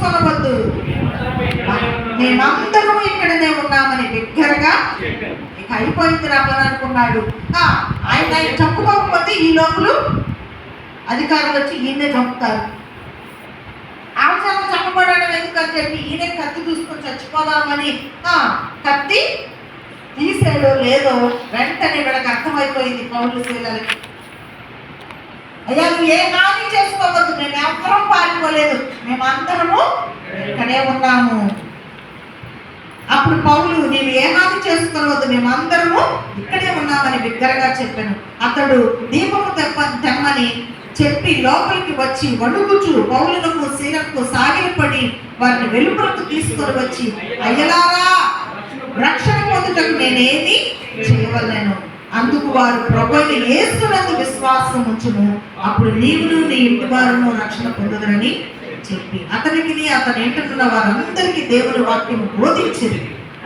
తీసుకొనవద్దు, మేమందరం ఇక్కడనే ఉన్నామని బిగ్గరగా. ఇక అయిపోయింది రాబని అనుకున్నాడు. ఆయన చంపుకోకపోతే ఈ లోపల అధికారులు వచ్చి ఈయనే చంపుతారు. ఆచారం చంపబడడం ఎందుకని చెప్పి ఈయనే కత్తి చూసుకొని చచ్చిపోదామని కత్తి తీసాడో లేదో వెంటనే వీళ్ళకి అర్థమైపోయింది పౌలు శీలలకి. అయ్యా నువ్వు ఏ హాని చేసుకోవద్దు, మేము ఎవరం పారిపోలేదు, మేమందరము ఇక్కడే ఉన్నాము. అప్పుడు పౌలు నేను ఏ హాని చేసుకోవద్దు, మేమందరము ఇక్కడే ఉన్నామని బిగ్గరగా చెప్పాను. అతడు దీపము తెమ్మని చెప్పి లోపలికి వచ్చి వణుకుచు పౌలులకు శీలకు సాగిలపడి వారిని వెలుపలకు తీసుకొని వచ్చి, అయ్యలారా రక్షణ పొందుటకు నేనేమి చేయవలను, అందుకు వారు ప్రభువైన యేసునందు విశ్వాసం ఉంచును, అప్పుడు నీవును నీ ఇంటి వారును రక్షణ పొందుదరని చెప్పి అతనికి అతని ఇంటున్న వారందరికీ దేవుని వాక్యం బోధించింది.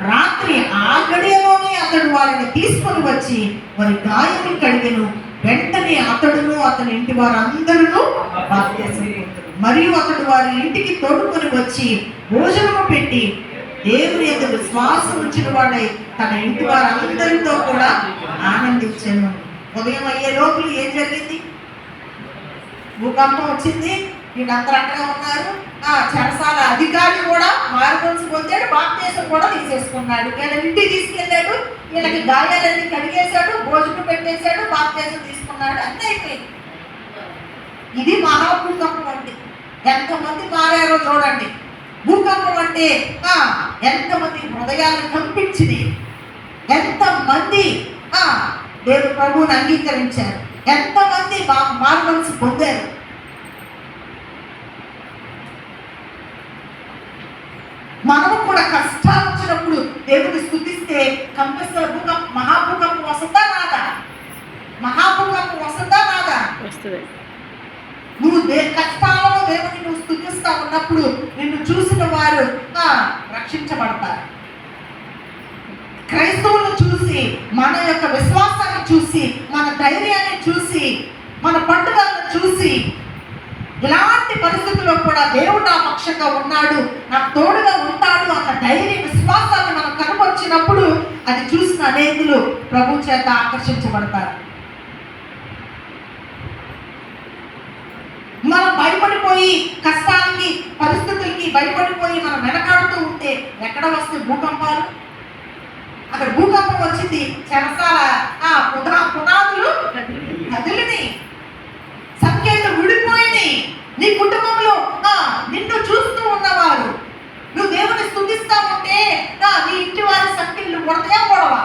రాత్రి ఆ గడియలోనే అతడు వారిని తీసుకొని వచ్చి వారి గాయములు కడిగెను. వెంటనే అతడును అతని ఇంటి వారందరూ బాప్తిసం పొందారు. మరియు అతడు వారి ఇంటికి తోడుకొని వచ్చి భోజనము పెట్టి దేవుని యందు విశ్వాసం ఉంచిన వాడై తన ఇంటి వారందరితో కూడా ఆనందించాను. ఉదయం అయ్యే లోపల ఏం జరిగింది? భూకంపం వచ్చింది, వీళ్ళందరూ అక్కడే ఉన్నారు. చెరసాల అధికారి కూడా మారుమనసు పొందాడు, బాప్తిసం కూడా తీసేసుకున్నాడు. వీళ్ళ ఇంటికి తీసుకెళ్ళాడు, వీళ్ళకి గాయాలన్నీ కడిగేశాడు, భోజనం పెట్టేశాడు, బాప్తిసం తీసుకున్నాడు, అన్నీ అయిపోయింది. ఇది మహాభూకంపం అంటే ఎంతమంది మారారో చూడండి. భూకంపం అంటే ఎంతమంది హృదయాలను కంపించింది, ఎంతమంది దేవుడు ప్రభువుని అంగీకరించారు, ఎంతమంది మారుమనసు పొందారు. మనము కూడా కష్టాలు వచ్చినప్పుడు దేవుని స్తుతిస్తే కంపల్సరీ మహాభూకంపం వస్తుందా రాదా? మహాభూకంపం వస్తుందా రాదా? నువ్వు కష్టాలలో దేవుని నువ్వు స్తుతిస్తా ఉన్నప్పుడు నిన్ను చూసిన వారు రక్షించబడతారు. క్రైస్తవులను చూసి, మన యొక్క విశ్వాసాన్ని చూసి, మన ధైర్యాన్ని చూసి, మన పట్టుదలను చూసి, ఇలాంటి పరిస్థితుల్లో కూడా దేవుడు నా పక్షంగా ఉన్నాడు, నాకు తోడుగా ఉంటాడు అన్న ధైర్య విశ్వాసాన్ని మనం కనపరిచినప్పుడు అది చూసిన అనేకులు ప్రభు చేత ఆకర్షించబడతారు. మనం భయపడిపోయి కష్టానికి పరిస్థితులకి భయపడిపోయి మనం వెనకాడుతూ ఉంటే ఎక్కడ వస్తే భూకంపాలు? అక్కడ భూకంపం వచ్చింది, చెరసాల పునాదులు కదిలిని, సంఖ్యలు విడిపోయినాయి. నీ కుటుంబంలో నిన్ను చూస్తూ ఉన్నవారు నువ్వు దేవుని స్తుతిస్తా ఉంటే నీ ఇంటి వారి సంఖ్యలు కొడతాయా కొడవా?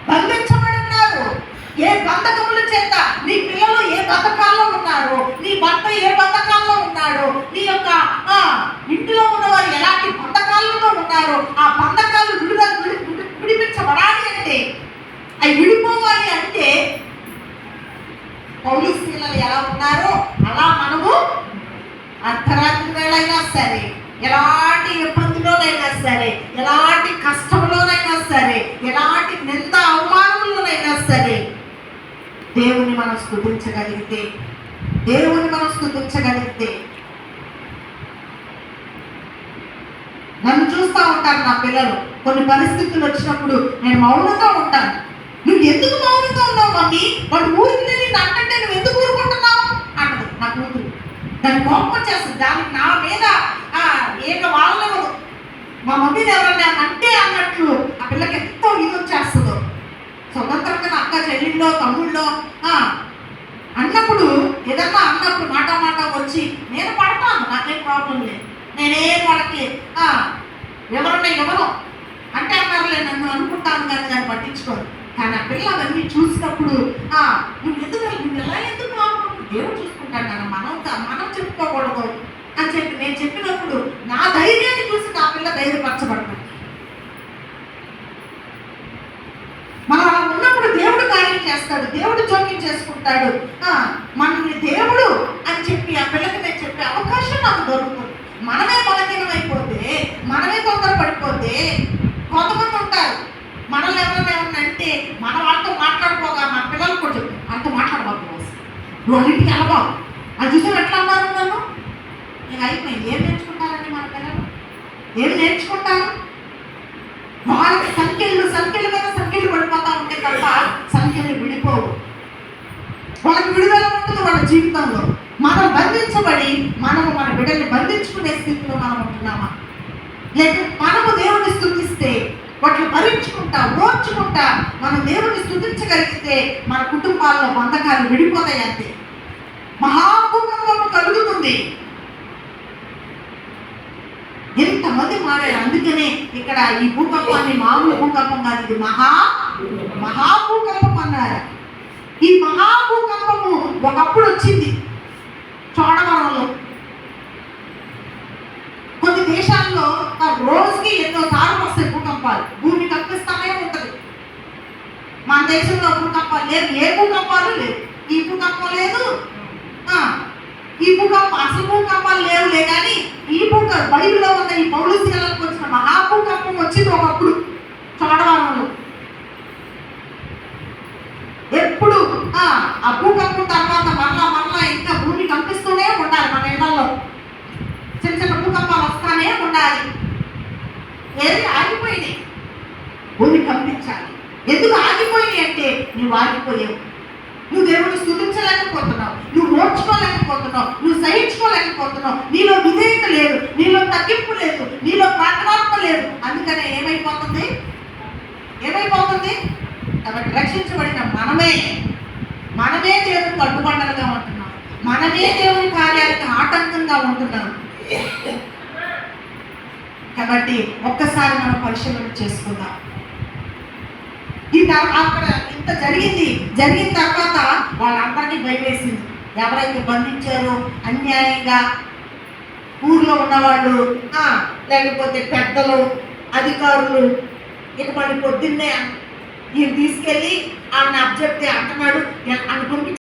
బంధించబడినారు ఏ బంధకముల చేత, నీ పిల్లలు ఏ బంధకాల్లో ఉన్నారు, నీ భర్త ఏ బంధకాల్లో ఉన్నాడు, నీ యొక్క ఇంటిలో ఉన్నవారు ఎలాంటి బంధకాలలో ఉన్నారు, ఆ బంధకాలు విడిపించబడాలి అంటే, అవి విడిపోవాలి అంటే పౌలు స్త్రీలు ఎలా ఉన్నారో అలా మనము అర్ధరాత్రి వేళైనా సరే, ఎలాంటి ఇబ్బందులోనైనా సరే, ఎలాంటి కష్టంలోనైనా సరే, ఎలాంటి నింద అవమానంలోనైనా సరే దేవుని మనం స్తుతించగలిగితే, దేవుని మనం స్తుతించగలిగితే, నన్ను చూస్తూ ఉంటారు నా పిల్లలు. కొన్ని పరిస్థితులు వచ్చినప్పుడు నేను మౌనంగా ఉంటాను. నువ్వు ఎందుకు మౌనంగా ఉన్నావు మమ్మీ? వాడు ఊరికి నేను అంటే నువ్వు ఎందుకు ఊరుకుంటున్నావు అన్నది నా కూతురు. దాన్ని కోపం చేస్తుంది, దానికి నా మీద ఏక వాళ్ళను మా మమ్మీని ఎవరన్నా అంటే అన్నట్లు ఆ పిల్లకి ఎంతో ఇది వచ్చేస్తుందో. స్వతంత్రంగా అక్క చెల్లిళ్ళో తమ్ముళ్ళో అన్నప్పుడు ఏదన్నా అన్నప్పుడు మాట వచ్చి నేను పడతాను, నాకేం ప్రాబ్లం లేదు, నేనేం వాళ్ళకి ఎవరన్నా ఎవరో అంటే అన్నారులే నన్ను అనుకుంటాను కానీ దాన్ని పట్టించుకోరు. కానీ ఆ పిల్ల అవన్నీ చూసినప్పుడు నువ్వు ఎందుకు నువ్వు ఎలా ఎందుకు దేవుడు చూసుకుంటాను కదా, మనం చెప్పుకోకూడదు అని చెప్పి నేను చెప్పినప్పుడు నా ధైర్యాన్ని చూసి నా పిల్ల ధైర్యపరచబడతాను. మనం అలా ఉన్నప్పుడు దేవుడు కార్యం చేస్తాడు, దేవుడు జోక్యం చేసుకుంటాడు. మనల్ని దేవుడు అని చెప్పి ఆ పిల్లకి నేను చెప్పే అవకాశం నాకు దొరుకుతుంది. మనమే బలహీనం అయిపోతే, మనమే తొందర పడిపోతే, కొంతమంది ఉంటారు మనల్ని ఎవరైనా అంటే మన వాళ్ళతో మాట్లాడుకోగా మన పిల్లలు కూడా చెప్పి అంత మాట్లాడబాబు, నువ్వు అన్నింటికి వెళ్ళబాబు, అది చూసాను ఎట్లా అన్నారు నన్ను, నేను అయిపోయింది. నేర్చుకోవడమే. ఏం నేర్చుకుంటారండి మన పిల్లలు? ఏం నేర్చుకుంటారు? వాళ్ళకి సంఖ్యల మీద సంఖ్యలు పడిపోతా ఉంటే తప్ప సంఖ్యలు విడిపోవు. వాళ్ళకి విడుదల ఉంటుంది వాళ్ళ జీవితంలో. మనం బంధించబడి మనము మన బిడ్డల్ని బంధించుకునే స్థితిలో మనం ఉంటున్నామా? లేక మనము దేవుని స్తుతిస్తే వాటిని భరించుకుంటా ఓర్చుకుంటా మనం దేవుని స్తుతించగలిగితే మన కుటుంబాల్లో బంధకాలు విడిపోతాయి. అంతే. మహాభూకంపం కలుగుతుంది. ఎంతమంది మారారు. అందుకనే ఇక్కడ ఈ భూకంపాన్ని మామూలు భూకంపం కాదు, ఇది మహాభూకంపం అన్నారు. ఈ మహాభూకంపము ఒకప్పుడు వచ్చింది చోడవరంలో. కొన్ని దేశాల్లో రోజుకి ఎన్నో సార్లు వస్తాయి భూకంపాలు. భూమి కంపిస్తానే ఉంటుంది. మన దేశంలో భూకంపాలు లేదు. ఏ భూకంపాలు లేవు. ఈ భూకంపం లేదు, ఈ భూకంపం అసలు భూకంపాలు లేవులే. కానీ ఈ బైబిల్లో ఉన్న ఈ పౌలుశీలకు వచ్చిన మహాభూకంపం వచ్చింది ఒకప్పుడు చోడవరంలో. ఎప్పుడు ఆ భూకంపం తర్వాత మరలా ఇంకా భూమి కంపిస్తూనే ఉండాలి. మన ఇళ్లలో చిన్న చిన్న భూకంపాలు వస్తానే ఉండాలి. ఏది ఆగిపోయినాయి, భూమి కంపించాలి. ఎందుకు ఆగిపోయినాయి అంటే నువ్వు ఆగిపోయావు. నువ్వు దేవుని స్తుతించలేకపోతున్నావు, నువ్వు ఓర్చుకోలేకపోతున్నావు, నువ్వు సహించుకోలేకపోతున్నావు. నీలో విధేయత లేదు, నీలో తగ్గింపు లేదు, నీలో ప్రార్థనాత్మ లేదు. అందుకనే ఏమైపోతుంది? కాబట్టి రక్షించబడిన మనమే దేవునికి అడ్డుబండలుగా ఉంటున్నాం. మనమే దేవుని కార్యాలకు ఆటంకంగా ఉంటున్నాం. కాబట్టి ఒక్కసారి మనం పరిశీలన చేసుకుందాం. అక్కడ ఇంత జరిగిన తర్వాత వాళ్ళందరినీ భయవేసింది. ఎవరైతే బంధించారో అన్యాయంగా ఊర్లో ఉన్నవాళ్ళు, లేకపోతే పెద్దలు, అధికారులు, ఇక మళ్ళీ పొద్దున్నే ఈయన తీసుకెళ్ళి ఆమెను అబ్జెక్ట్ అంటున్నాడు, ఆమె పంపించి